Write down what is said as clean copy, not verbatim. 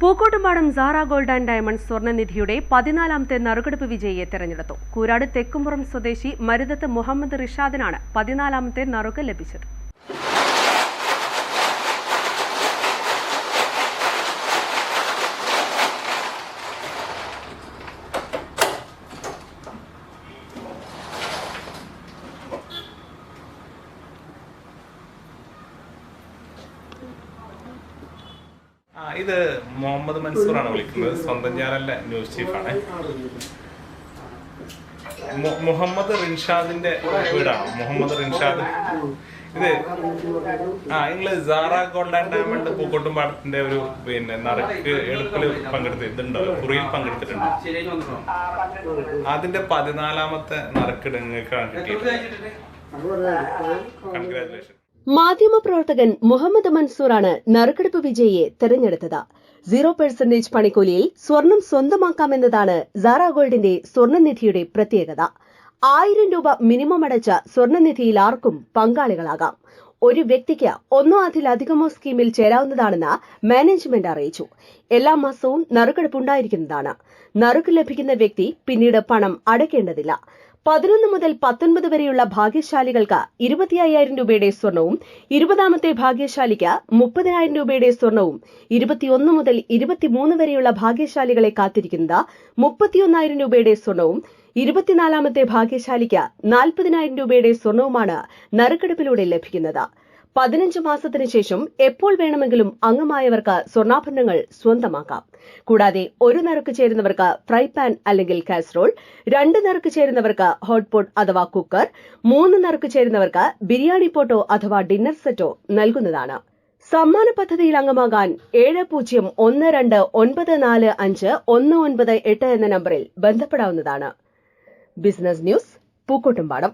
Pookkottumpadam Sara gold and diamonds സ്വർണ്ണനിധിയുടെ 14ാമത്തെ നറുക്കെടുപ്പ് വിജയിയെ തെരഞ്ഞെടുത്തു. കൂരാട് തെക്കുംപുറം സ്വദേശി മരുതത്ത് മുഹമ്മദ് റിഷാദിനാണ് 14ാമത്തെ നറുക്ക് ലഭിച്ചത്. ഇത് മുഹമ്മദ് മൻസൂറാണ് വിളിക്കുന്നത്. സ്വന്തം ചാനലിലെ ന്യൂസ് ചീഫാണ്. മുഹമ്മദ് റിൻഷാദിന്റെ വീടാണ്. മുഹമ്മദ് റിൻഷാദ് ഇത് നിങ്ങള് സാറ ഗോൾഡ് ആൻഡ് ഡയമണ്ട് പൂക്കോട്ടുംപാടത്തിന്റെ ഒരു നറുക്ക് എടുപ്പിൽ പങ്കെടുത്തിട്ടുണ്ടോ? കുറിയിൽ പങ്കെടുത്തിട്ടുണ്ടോ? അതിന്റെ 14ാമത്തെ നറുക്ക് നിങ്ങൾക്കാണ് കിട്ടിയത്. കൺഗ്രാറ്റുലേഷൻ. മാധ്യമപ്രവർത്തകൻ മുഹമ്മദ് മൻസൂറാണ് നറുക്കെടുപ്പ് വിജയിയെ തെരഞ്ഞെടുത്തത്. 0% പണിക്കൂലിയിൽ സ്വർണം സ്വന്തമാക്കാമെന്നതാണ് സാറ ഗോൾഡിന്റെ സ്വർണ്ണനിധിയുടെ പ്രത്യേകത. 1000 രൂപ മിനിമം അടച്ച സ്വർണ്ണനിധിയിൽ ആർക്കും പങ്കാളികളാകാം. ഒരു വ്യക്തിക്ക് ഒന്നോ അതിലധികമോ സ്കീമിൽ ചേരാവുന്നതാണെന്ന് മാനേജ്മെന്റ് അറിയിച്ചു. എല്ലാ മാസവും നറുക്കെടുപ്പുണ്ടായിരിക്കുന്നതാണ്. നറുക്ക് ലഭിക്കുന്ന വ്യക്തി പിന്നീട് പണം അടയ്ക്കേണ്ടതില്ല. 11 മുതൽ 19 വരെയുള്ള ഭാഗ്യശാലികൾക്ക് 25,000 രൂപയുടെ സ്വർണവും, 20ാമത്തെ ഭാഗ്യശാലിക്ക് 30,000 രൂപയുടെ സ്വർണവും, 21 മുതൽ 23 വരെയുള്ള ഭാഗ്യശാലികളെ കാത്തിരിക്കുന്നത് 31,000 രൂപയുടെ സ്വർണവും, 24ാമത്തെ ഭാഗ്യശാലിക്ക് 40,000 രൂപയുടെ സ്വർണവുമാണ് നറുക്കെടുപ്പിലൂടെ ലഭിക്കുന്നത്. 15 മാസത്തിനു ശേഷം എപ്പോൾ വേണമെങ്കിലും അംഗമായവർക്ക് സ്വർണ്ണാഭരണങ്ങൾ സ്വന്തമാക്കാം. കൂടാതെ ഒരു നറുക്ക് ചേരുന്നവർക്ക് ഫ്രൈ പാൻ അല്ലെങ്കിൽ കാസറോൾ, 2 നറുക്ക് ചേരുന്നവർക്ക് ഹോട്ട്പോട്ട് അഥവാ കുക്കർ, 3 നറുക്ക് ചേരുന്നവർക്ക് ബിരിയാണി പോട്ടോ അഥവാ ഡിന്നർ സെറ്റോ നൽകുന്നതാണ്. സമ്മാന പദ്ധതിയിൽ അംഗമാകാൻ 7012945198 എന്ന നമ്പറിൽ ബന്ധപ്പെടാവുന്നതാണ്. Business news, Pookkottumpadam.